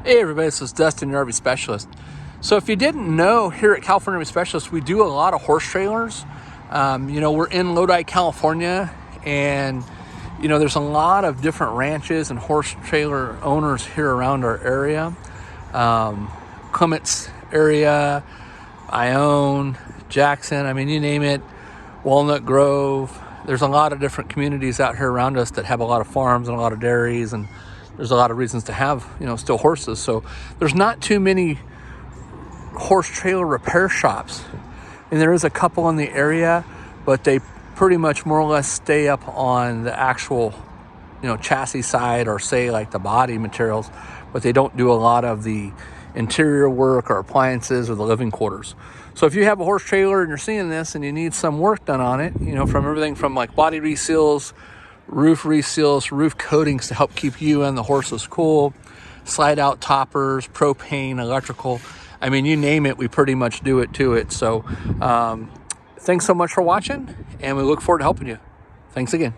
Hey everybody, this is Dustin, your RV specialist. So if you didn't know, here at California RV Specialist, we do a lot of horse trailers. We're in Lodi, California, and there's a lot of different ranches and horse trailer owners here around our area. Clements area, Ione, Jackson, you name it, Walnut Grove. There's a lot of different communities out here around us that have a lot of farms and a lot of dairies, and there's a lot of reasons to have, still horses. So there's not too many horse trailer repair shops. And there is a couple in the area, but they pretty much more or less stay up on the actual, chassis side, or say like the body materials, but they don't do a lot of the interior work or appliances or the living quarters. So if you have a horse trailer and you're seeing this and you need some work done on it, from everything from like body reseals, roof reseals, roof coatings to help keep you and the horses cool, slide out toppers, propane, electrical, you name it, we pretty much do it to it. So thanks so much for watching, and we look forward to helping you. Thanks again.